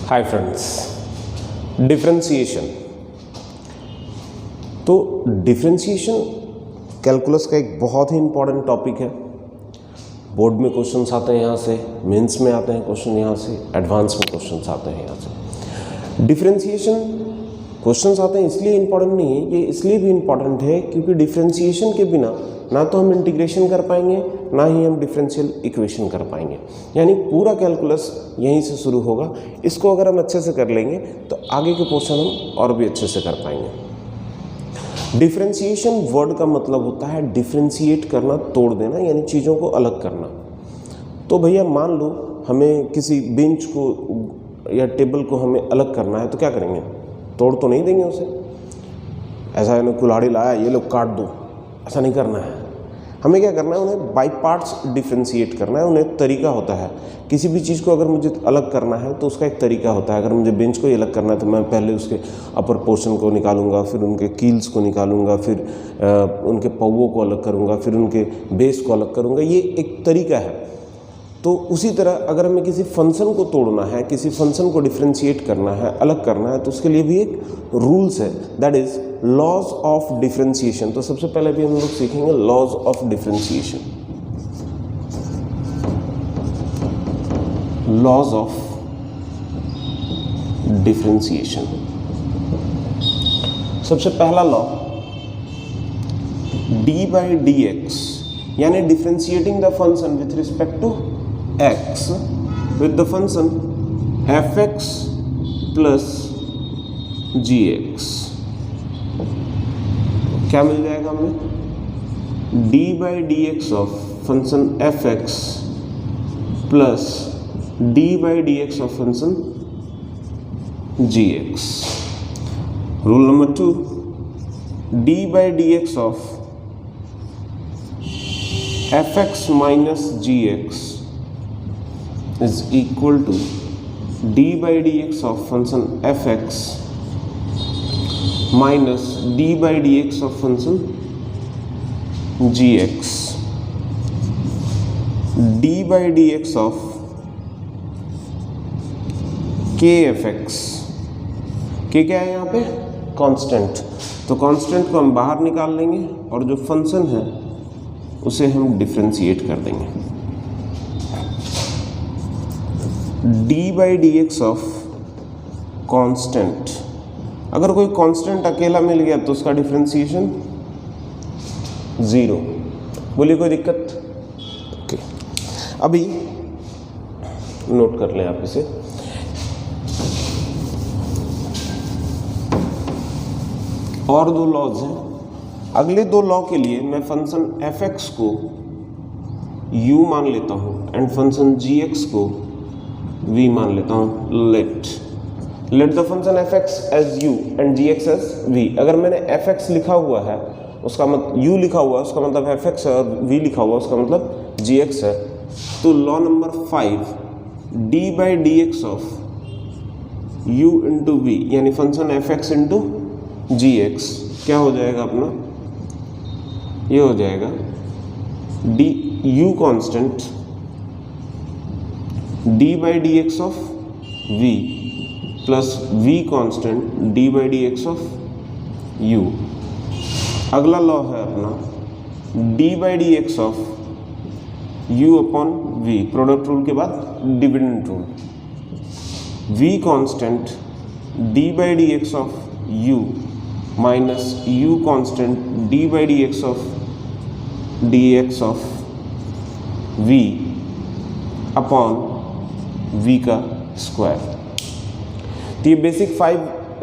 Hi friends, differentiation. तो differentiation calculus का एक बहुत ही इम्पॉर्टेंट टॉपिक है। बोर्ड में क्वेश्चंस आते हैं यहाँ से, मेंस में आते हैं क्वेश्चन यहाँ से, एडवांस में क्वेश्चंस आते हैं यहाँ से। डिफरेंशिएशन क्वेश्चंस आते हैं इसलिए इम्पॉर्टेंट नहीं है, ये इसलिए भी इम्पॉर्टेंट है क्योंकि डिफरेंशिएशन के बिना ना तो हम इंटीग्रेशन कर पाएंगे ना ही हम डिफरेंशियल इक्वेशन कर पाएंगे। यानी पूरा कैलकुलस यहीं से शुरू होगा। इसको अगर हम अच्छे से कर लेंगे तो आगे के पोर्शन हम और भी अच्छे से कर पाएंगे। डिफरेंशिएशन वर्ड का मतलब होता है डिफरेंशिएट करना, तोड़ देना, यानी चीज़ों को अलग करना। तो भैया मान लो हमें किसी बेंच को या टेबल को हमें अलग करना है तो क्या करेंगे? तोड़ तो नहीं देंगे उसे। ऐसा है कुल्हाड़ी लाया, ये लोग काट दो, ऐसा नहीं करना है। हमें क्या करना है? उन्हें बाई पार्ट्स डिफरेंशिएट करना है। उन्हें तरीका होता है। किसी भी चीज़ को अगर मुझे अलग करना है तो उसका एक तरीका होता है। अगर मुझे बेंच को ही अलग करना है तो मैं पहले उसके अपर पोर्शन को निकालूंगा, फिर उनके कील्स को निकालूंगा, फिर उनके पौवों को अलग करूंगा, फिर उनके बेस को अलग करूंगा। ये एक तरीका है। तो उसी तरह अगर हमें किसी फंक्शन को तोड़ना है, किसी फंक्शन को डिफरेंशिएट करना है, अलग करना है, तो उसके लिए भी एक रूल्स है, that is laws of differentiation. तो सबसे पहले भी हम लोग सीखेंगे laws of differentiation. Laws of differentiation. सबसे पहला law D by D X, यानी differentiating the function with respect to x with the function fx plus gx, क्या मिल जाएगा हमें? d by D x of function fx plus d by D x of function gx। Rule number 2, d by D x of fx minus gx is equal to d by dx of function fx minus d by dx of function gx। d by dx of kfx, k क्या है यहाँ पे? Constant. तो constant को हम बाहर निकाल लेंगे और जो फंक्शन है उसे हम डिफरेंशिएट कर देंगे। d by D x of constant. अगर कोई कांस्टेंट अकेला मिल गया तो उसका डिफरेंशिएशन 0। बोलिए कोई दिक्कत? ओके, अभी नोट कर लें आप इसे। और दो लॉज हैं। अगले दो लॉ के लिए मैं फंक्शन fx को u मान लेता हूं एंड फंक्शन gx को v मान लेता हूँ। Let the function fx as u and gx as v। अगर मैंने fx लिखा हुआ है उसका मतलब u लिखा हुआ है उसका मतलब fx है, और v लिखा हुआ है उसका मतलब gx है। तो law number 5, d by D x of u into v, यानी फंक्शन fx इंटू gx, क्या हो जाएगा अपना? ये हो जाएगा d u constant d by D x of v plus v constant d by D x of u। अगला law है अपना d by D x of u upon v, product rule के बाद dividend rule. v constant d by D x of u minus u constant d by D x of dx of v upon v का square. तो ये basic 5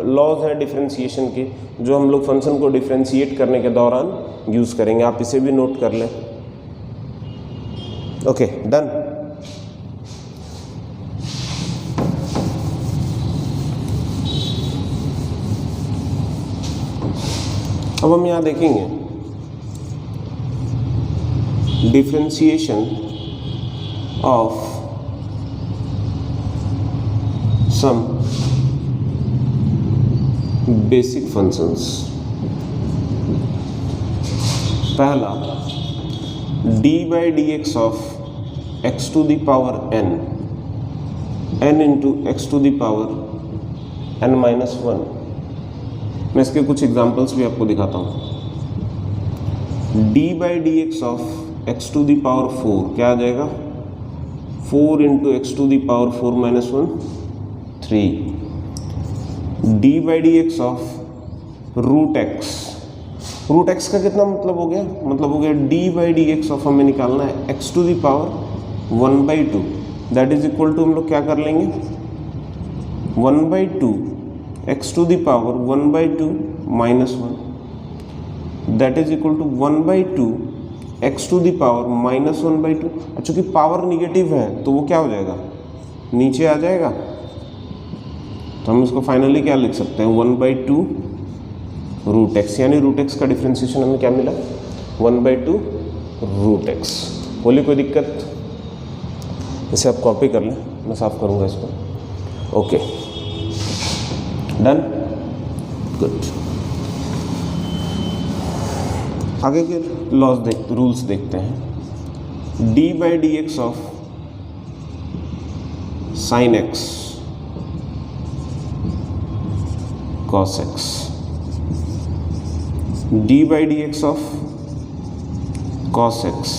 laws हैं differentiation के, जो हम लोग फंक्शन को डिफरेंशिएट करने के दौरान यूज़ करेंगे। आप इसे भी नोट कर लें। Okay, done. अब हम यहाँ देखेंगे differentiation of some basic functions। पहला d by D x of x to the power n n into x to the power n minus 1। मैं इसके कुछ एग्जांपल्स भी आपको दिखाता हूँ। d by D x of x to the power 4 क्या आ जाएगा, 4 into x to the power 4 minus 1 3। d by D x of root x का कितना मतलब हो गया, मतलब हो गया d by D x of हमें निकालना है x to the power 1/2, that is equal to हम लोग क्या कर लेंगे 1/2 x to the power 1/2 minus 1, that is equal to 1/2 x to the power minus 1/2। चूंकि पावर निगेटिव है तो वो क्या हो जाएगा, नीचे आ जाएगा। तो हम इसको फाइनली क्या लिख सकते हैं 1/2 रूट एक्स, यानी रूट एक्स का डिफ्रेंसिएशन हमें क्या मिला 1/2 रूट एक्स। बोलिए कोई दिक्कत, इसे आप कॉपी कर लें, मैं साफ करूंगा इसको। Okay done, good. आगे के रूल्स देखते हैं। d by D x of sine x cos x, d by D x of cos x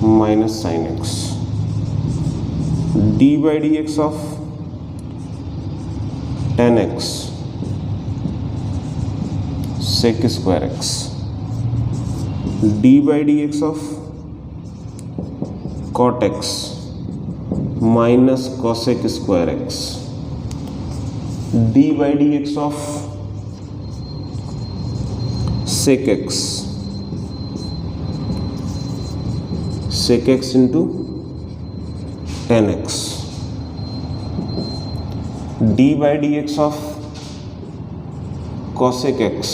minus sine x, d by D x of tan x sec square x, d by D x of cot x minus cosec square x, d by D x of sec x into tan x, d by D x of cosec x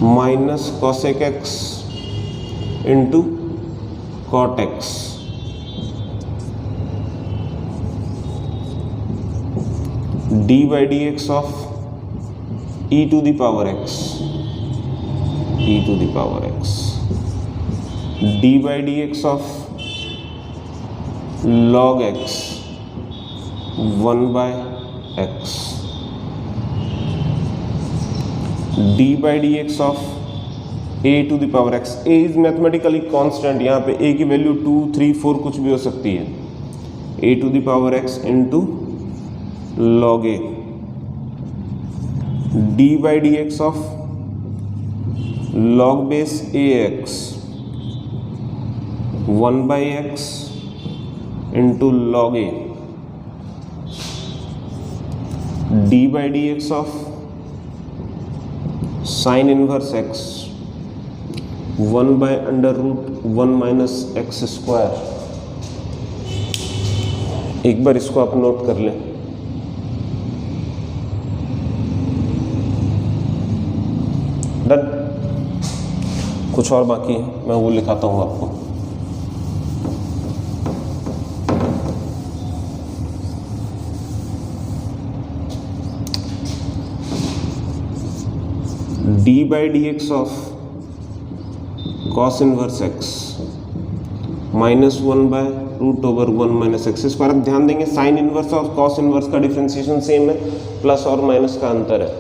minus cosec x into cot x, d by D x of e to the power x, d by D x of log x 1/x, d by D x of a to the power x। a is mathematically constant, यहाँ पे a की value 2, 3, 4 कुछ भी हो सकती है। a to the power x into log a, d by D x of log base ax 1/x into log a, d by D x of sine inverse x 1/√1 minus x square. एक बार इसको आप note कर लें। Done, कुछ और बाकी है, मैं वो लिखाता हूँ आपको। d by D x of cos inverse x minus 1/√1 minus x square. अब ध्यान देंगे साइन इनवर्स और कॉस इनवर्स का डिफ्रेंसिएशन सेम है, प्लस और माइनस का अंतर है।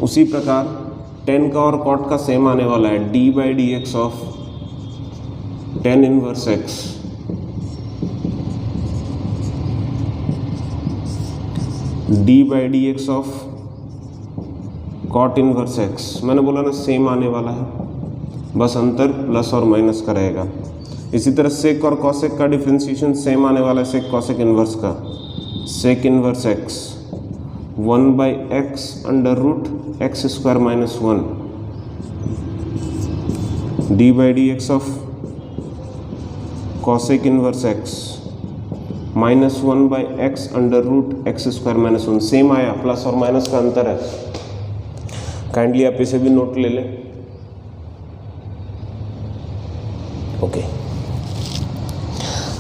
उसी प्रकार टेन का और कॉट का सेम आने वाला है, d by D x of tan inverse x d by D x of cot inverse x। मैंने बोला ना सेम आने वाला है, बस अंतर प्लस और माइनस का रहेगा। इसी तरह सेक और कॉसेक का डिफ्रेंसिएशन सेम आने वाला है, सेक कॉसेक इनवर्स का, sec inverse x 1/x √x square minus 1, d by D x of cosec inverse x minus 1/x √x square minus 1। Same आया, प्लस और माइनस का अंतर है। काइंडली आप इसे भी नोट ले लें। ओके,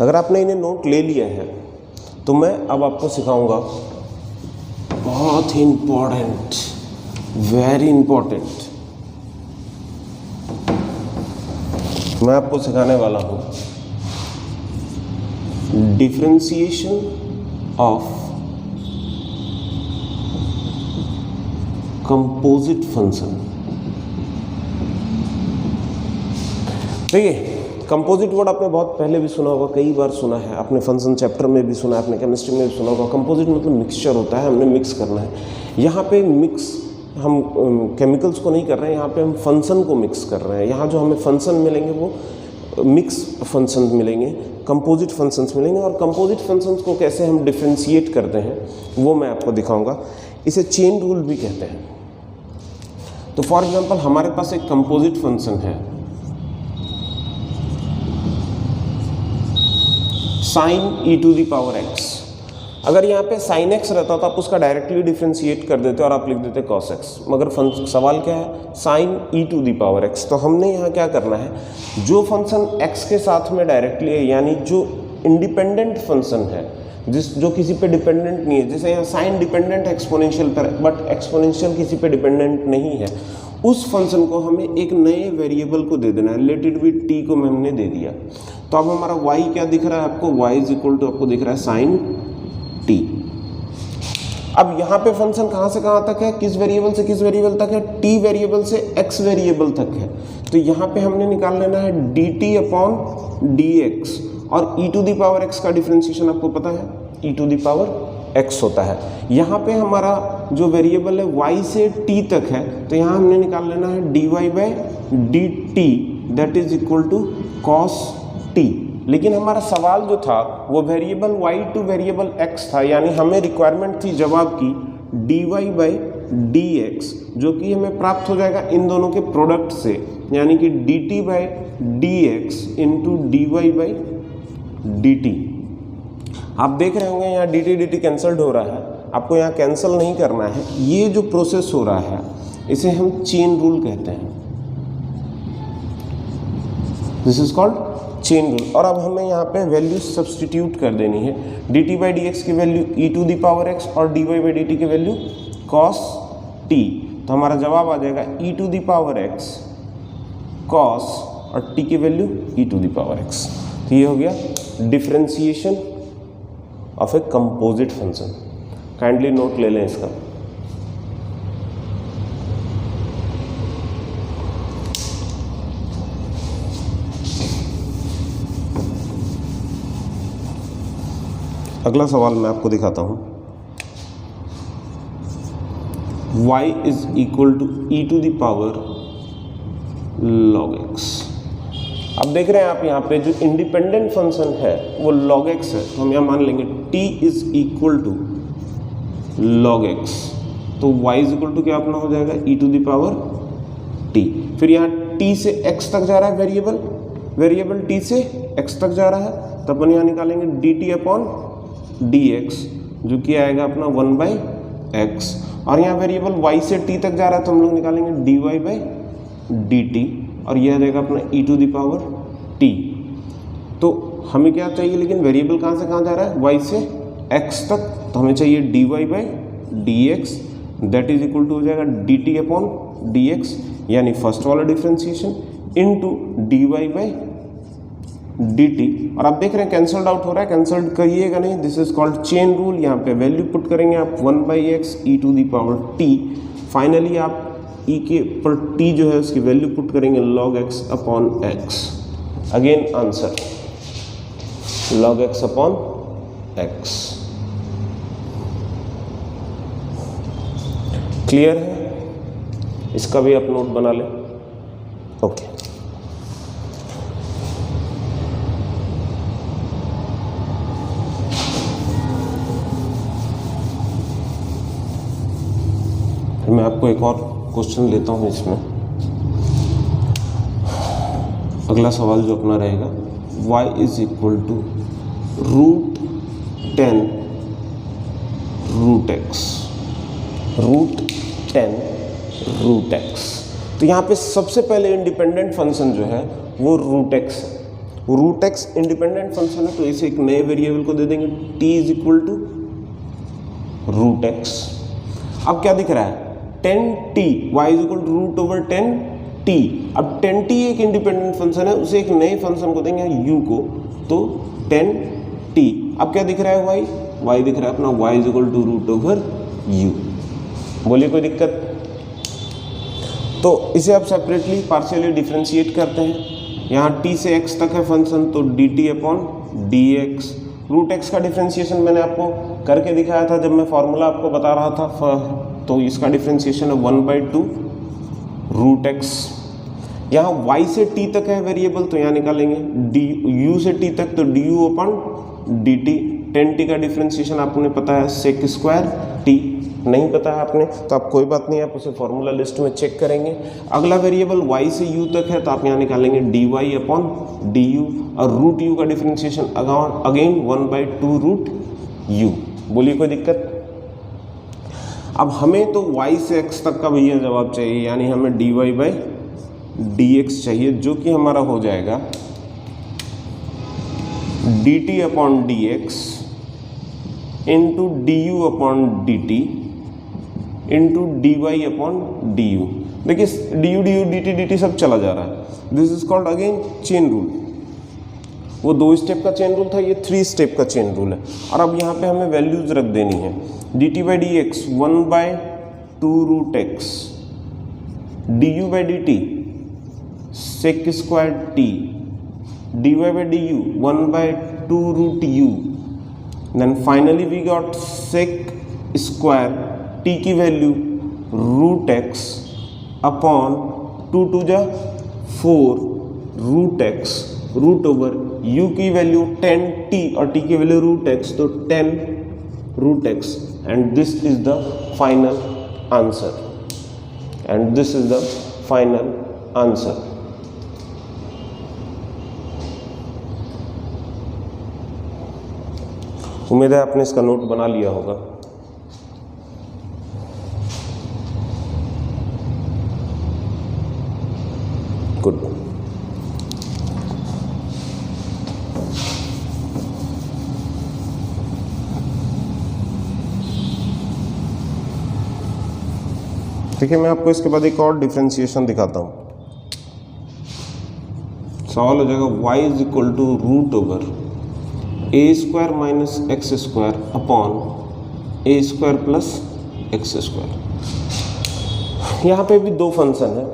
अगर आपने इन्हें नोट ले लिया है तो मैं अब आपको सिखाऊंगा बहुत ही इंपॉर्टेंट, वेरी इंपॉर्टेंट, मैं आपको सिखाने वाला हूं डिफरेंशिएशन ऑफ कंपोजिट फंक्शन। देखिए कंपोजिट वर्ड आपने बहुत पहले भी सुना होगा, कई बार सुना है, आपने फंक्शन चैप्टर में भी सुना है, आपने केमिस्ट्री में भी सुना होगा। कंपोजिट मतलब मिक्सचर होता है, हमने मिक्स करना है। यहाँ पे मिक्स हम केमिकल्स को नहीं कर रहे हैं, यहाँ पे हम फंक्शन को मिक्स कर रहे हैं। यहाँ जो हमें फंक्शन मिलेंगे वो मिक्स फंक्शन मिलेंगे, कंपोजिट फंक्शंस मिलेंगे। और कंपोजिट फंक्शंस को कैसे हम डिफ्रेंशिएट करते हैं वो मैं आपको दिखाऊंगा। इसे चेन रूल भी कहते हैं। तो फॉर एग्जांपल हमारे पास एक कंपोजिट फंक्शन है sine e to the power x. अगर यहाँ पे साइन एक्स रहता तो आप उसका डायरेक्टली डिफ्रेंशिएट कर देते और आप लिख देते कॉस एक्स। मगर सवाल क्या है, sine e to the power x. तो हमने यहाँ क्या करना है, जो फंक्शन एक्स के साथ में डायरेक्टली है, यानी जो इंडिपेंडेंट फंक्शन है, जो किसी पे डिपेंडेंट नहीं है, जैसे यहाँ साइन डिपेंडेंट है एक्सपोनेंशियल पर, बट एक्सपोनेंशियल किसी पे डिपेंडेंट नहीं है, उस फंक्शन को हमें एक नए वेरिएबल को दे देना है। लेट इट बी टी को हमने दे दिया। तो अब हमारा y क्या दिख रहा है आपको, y इज इक्वल टू आपको दिख रहा है साइन टी। अब यहाँ पे फंक्शन कहाँ से कहाँ तक है, किस वेरिएबल से किस वेरिएबल तक है, t वेरिएबल से x वेरिएबल तक है। तो यहाँ पे हमने निकाल लेना है dt अपॉन dx। और e to the power x का डिफरेंशिएशन आपको पता है, e to the power x होता है। यहाँ पे हमारा जो वेरिएबल है y से t तक है, तो यहाँ हमने निकाल लेना है dy by dt that is equal to cos t। लेकिन हमारा सवाल जो था वो variable y to variable x था, यानी हमें रिक्वायरमेंट थी जवाब की dy बाई dx, जो कि हमें प्राप्त हो जाएगा इन दोनों के प्रोडक्ट से, यानी कि dt by dx into dy by dt। आप देख रहे होंगे यहाँ dt कैंसल्ड हो रहा है, आपको यहाँ कैंसिल नहीं करना है। ये जो प्रोसेस हो रहा है इसे हम चेन रूल कहते हैं, this is called chain rule. और अब हमें यहाँ पे वैल्यू सब्सटीट्यूट कर देनी है। dt बाई डी एक्स की value e to the power x और dy बाई dt की वैल्यू cos t। तो हमारा जवाब आ जाएगा e to the power x cos और t की value e to the power x। तो ये हो गया differentiation of a composite function. Kindly note ले लें इसका। अगला सवाल मैं आपको दिखाता हूं। y is equal to e to the power log x। अब देख रहे हैं आप यहाँ पे जो इंडिपेंडेंट फंक्शन है वो log x है, तो हम यहाँ मान लेंगे t is equal to log x। तो y इज इक्वल टू क्या अपना हो जाएगा e to the power t। फिर यहाँ t से x तक जा रहा है वेरिएबल t से x तक जा रहा है, तो अपन यहाँ निकालेंगे dt अपॉन dx, जो कि आएगा अपना 1 बाई एक्स। और यहाँ वेरिएबल y से t तक जा रहा है, तो हम लोग निकालेंगे dy बाई dt, और यह आ जाएगा अपना e to the power t। तो हमें क्या चाहिए, लेकिन वेरिएबल कहाँ से कहाँ जा रहा है, y से x तक, तो हमें चाहिए dy by dx that is equal to हो जाएगा dt अपॉन dx, यानी फर्स्ट वाला differentiation into dy by dt। और आप देख रहे हैं कैंसल्ड आउट हो रहा है, कैंसल्ड करिएगा नहीं, this is called chain rule. यहाँ पे वैल्यू पुट करेंगे आप 1 by x e to the power t। Finally आप e के पर t जो है उसकी वैल्यू पुट करेंगे log x upon x। Again answer log x upon x। Clear है? इसका भी आप नोट बना लें। ओके मैं आपको एक और क्वेश्चन लेता हूँ इसमें। अगला सवाल जो अपना रहेगा y is equal to root 10 root x, root 10 root x। तो यहाँ पे सबसे पहले इंडिपेंडेंट फंक्शन जो है वो रूट x है। रूट x इंडिपेंडेंट फंक्शन है, तो इसे एक नए वेरिएबल को दे देंगे t is equal to root x। अब क्या दिख रहा है, 10t y is equal to root over 10t। अब 10t एक इंडिपेंडेंट फंक्शन है, उसे एक नए फंक्शन को देंगे u को, तो 10 टी। अब क्या दिख रहा है वाई, वाई दिख रहा है अपना y is equal to root over u. बोलिए कोई दिक्कत? तो इसे आप सेपरेटली पार्शियली डिफ्रेंशिएट करते हैं। यहाँ t से x तक है फंक्शन, तो dt upon dx। Root x का डिफ्रेंशिएशन मैंने आपको करके दिखाया था जब मैं फॉर्मूला आपको बता रहा था, तो इसका डिफ्रेंशिएशन है 1/2 रूट x। यहाँ y से t तक है वेरिएबल, तो यहाँ निकालेंगे u से t तक, तो du अपॉन dt। 10t का डिफ्रेंशिएशन आपने पता है सेक स्क्वायर t, नहीं पता है आपने तो आप कोई बात नहीं, आप उसे फॉर्मूला लिस्ट में चेक करेंगे। अगला वेरिएबल y से u तक है, तो आप यहाँ निकालेंगे dy अपॉन du, और रूट u का डिफ्रेंशिएशन अगेन 1/2 रूट u। बोलिए कोई दिक्कत? अब हमें तो y से x तक का भैया जवाब चाहिए, यानी हमें dy/dx चाहिए, जो कि हमारा हो जाएगा dt upon dx into du upon dt into dy upon du। देखिए du dt सब चला जा रहा है। This is called again chain rule. वो 2 स्टेप का चेन रूल था, ये 3 स्टेप का चेन रूल है। और अब यहाँ पे हमें वैल्यूज रख देनी है। dt/dx 1/2 root x, du/dt sec square t, dy/du 1/2 root u। Then finally we got sec square t की वैल्यू रूट x अपॉन 2 जा 4 root x root over u की वैल्यू 10t और t की वैल्यू रूट x, तो 10 root x, and this is the final answer, and this is the final answer. उम्मीद है आपने इसका नोट बना लिया होगा। गुड। देखिए मैं आपको इसके बाद एक और डिफ्रेंशिएशन दिखाता हूँ। सवाल हो जाएगा y is equal to root over a square minus x square upon a square plus x square. यहाँ पे भी 2 फंक्शन है।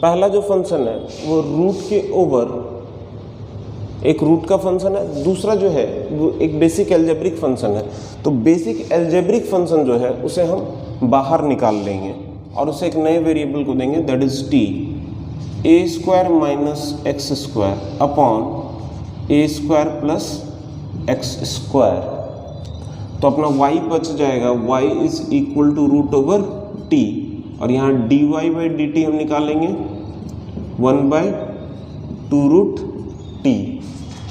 पहला जो फंक्शन है वो रूट के ओवर एक रूट का फंक्शन है, दूसरा जो है वो एक बेसिक एल्जेब्रिक फंक्शन है। तो बेसिक एल्जेब्रिक फंक्शन जो है उसे हम बाहर निकाल लेंगे और उसे एक नए वेरिएबल को देंगे, that is t। a square minus x square upon a square plus x square. तो अपना y बच जाएगा, y is equal to root over t, और यहाँ dy/dt हम निकालेंगे 1/2 रूट t,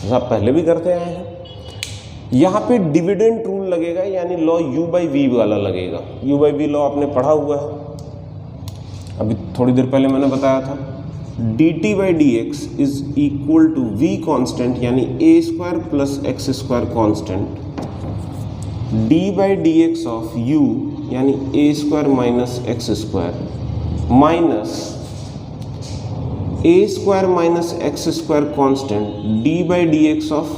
जैसा आप पहले भी करते आए हैं। यहाँ पे डिविडेंड रूल लगेगा, यानी लॉ u/v वाला लगेगा। u/v लॉ आपने पढ़ा हुआ है, अभी थोड़ी देर पहले मैंने बताया था। dt/dx is equal to v constant, यानी a square plus x square constant, d/dx of u यानी a square minus x square minus a square minus x square constant d/dx of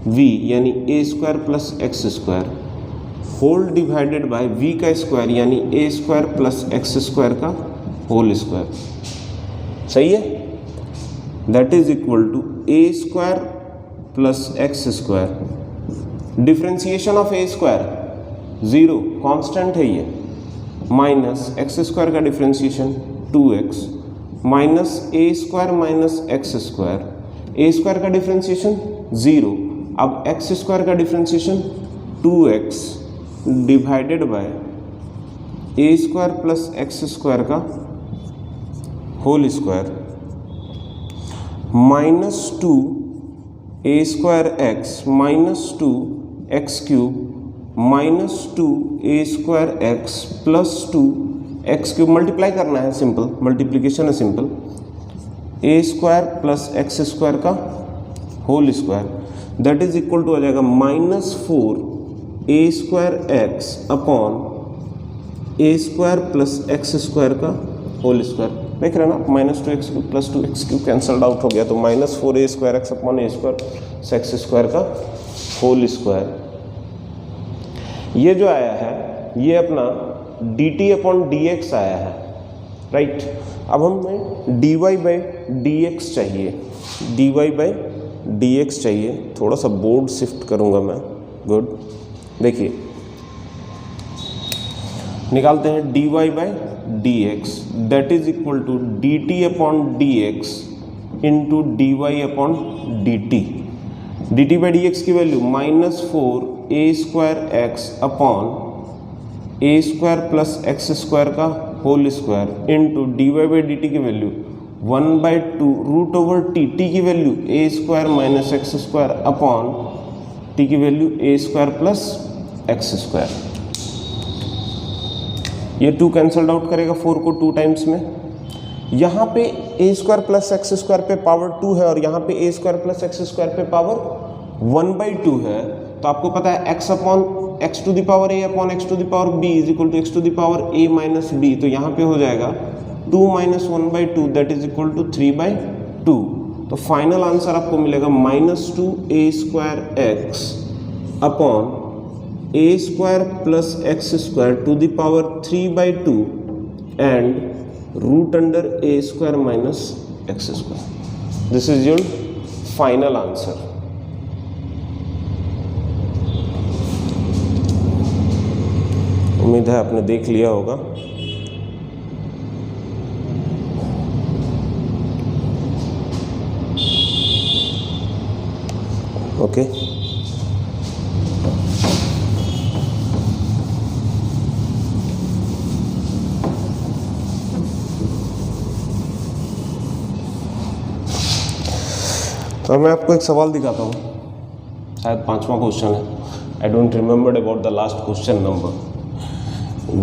v यानी a square plus x square whole divided by v का square यानी a square plus x square का whole square. सही है? That is equal to a square plus x square, differentiation of a square 0 constant है ये, minus x square का differentiation 2x minus a square minus x square, a square का differentiation 0, अब X square का differentiation 2x divided by a square plus x square का whole square minus 2 a square x minus 2 x cube minus 2 a square x plus 2 x cube, multiply करना है, simple multiplication है simple, a square plus x square का whole square, that is equal to आ जाएगा minus 4 a square x upon a square plus x square का whole square. देख रहे हैं ना, minus 2x cube plus 2x cube cancelled out हो गया, तो minus 4a square x upon a square X square का होल स्क्वायर, ये जो आया है ये अपना dt अपॉन dx आया है, राइट। अब हमें dy बाई dx चाहिए, dy बाई dx चाहिए। थोड़ा सा बोर्ड शिफ्ट करूँगा मैं, गुड। देखिए निकालते हैं dy by dx that is equal to dt upon dx into dy upon dt। dt by dx की value -4a² x upon a² plus x square का whole square into dy by dt की value 1/2 root over t, t की value a² minus x square upon t की value a² plus x square. ये 2 cancelled out करेगा 4 को 2 times में। यहाँ पे a² प्लस एक्स स्क्वायर पे पावर 2 है और यहाँ पे a² प्लस एक्स स्क्वायर पे पावर 1/2 है। तो आपको पता है x upon x to the power a upon x to the power b is equal to x to the power a minus b। तो यहाँ पे हो जाएगा 2 minus 1/2 that is equal to 3/2। तो फाइनल आंसर आपको मिलेगा -2a² x upon a² plus x square to the power 3/2 and root under a² minus x square. This is your final answer. उम्मीद है आपने देख लिया होगा। ओके, तो मैं आपको एक सवाल दिखाता हूँ, शायद 5वां क्वेश्चन है। I don't remember about the last question number.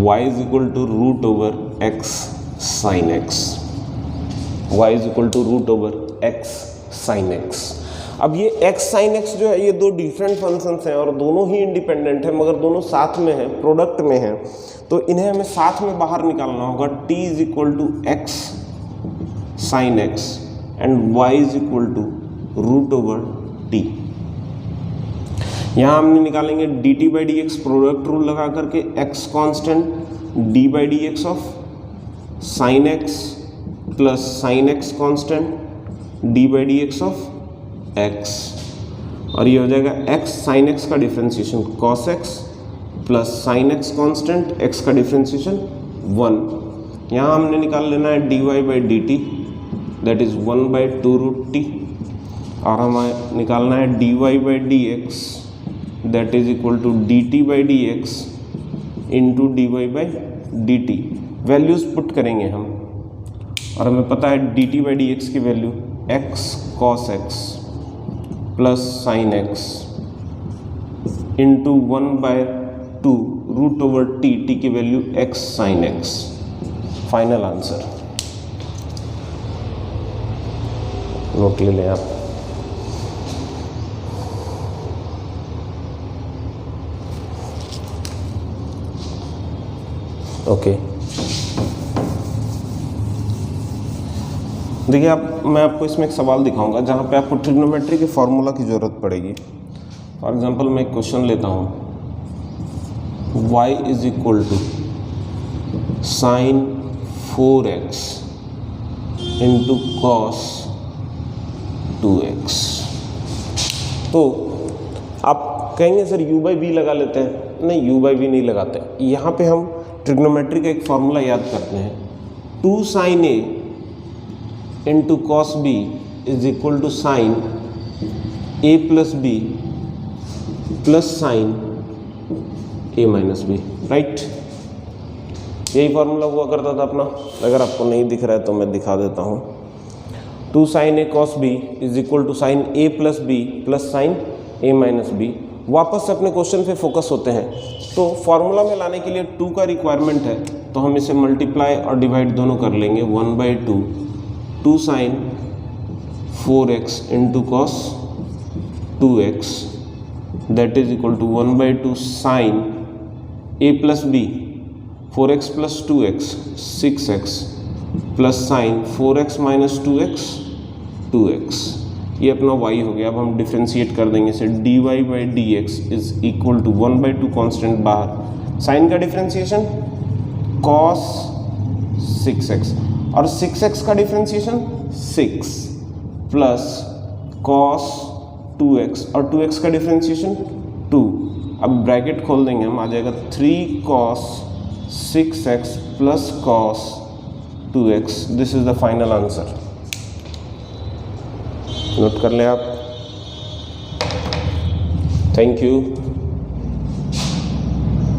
y is equal to root over x sine x, y is equal to root over x sine x। अब ये x साइन x जो है ये 2 डिफरेंट फंक्शंस हैं और दोनों ही independent हैं, मगर दोनों साथ में हैं, प्रोडक्ट में हैं। तो इन्हें हमें साथ में बाहर निकालना होगा। t is equal to x sine x and y is equal to root over t। यहाँ हमने निकालेंगे dt by D x, product rule लगा करके x constant d by D x of sine x plus sine x constant d by D x of x, और ये हो जाएगा x sine x का differentiation cos x plus sine x constant x का differentiation 1। यहाँ हमने निकाल लेना है dy by d t that is 1/2 root t, और हमें निकालना है dy by D x that is equal to dt by D x into dy by d t. Values put करेंगे हम और हमें पता है dt बाई डी एक्स की value x cos x plus sine x into 1/2 root over t, t की value x sine x। Final answer note ले लें आप। ओके, देखिए आप, मैं आपको इसमें एक सवाल दिखाऊंगा जहाँ पे आपको ट्रिग्नोमेट्री के फॉर्मूला की ज़रूरत पड़ेगी। फॉर एग्जांपल मैं एक क्वेश्चन लेता हूँ, y is equal to sine 4x into cos 2x। तो आप कहेंगे सर u बाई वी लगा लेते हैं। नहीं, u बाई वी नहीं लगाते। यहाँ पे हम ट्रिग्नोमेट्री का एक फॉर्मूला याद करते हैं, 2 sine a into cos b is equal to sine a plus b plus sine a minus b, right. यही फॉर्मूला हुआ करता था अपना। अगर आपको नहीं दिख रहा है तो मैं दिखा देता हूँ। 2 sine a cos b is equal to sine a plus b plus sine a minus b। वापस से अपने क्वेश्चन पे फोकस होते हैं। तो फॉर्मूला में लाने के लिए 2 का रिक्वायरमेंट है, तो हम इसे मल्टीप्लाई और डिवाइड दोनों कर लेंगे। 1/2 2 sine 4x into cos 2x that is equal to 1/2 sine a plus b 4x plus 2x 6x plus sine 4x minus 2x 2x। ये अपना y हो गया। अब हम डिफ्रेंशिएट कर देंगे इसे, dy by D x is equal to 1/2 constant बाहर, साइन का डिफ्रेंशिएशन cos 6x और 6x का डिफ्रेंशिएशन 6 प्लस cos 2x और 2x का डिफ्रेंशिएशन 2। अब ब्रैकेट खोल देंगे हम, आ जाएगा 3 cos 6x plus cos 2x। This is the final answer. Note कर लें आप। Thank you.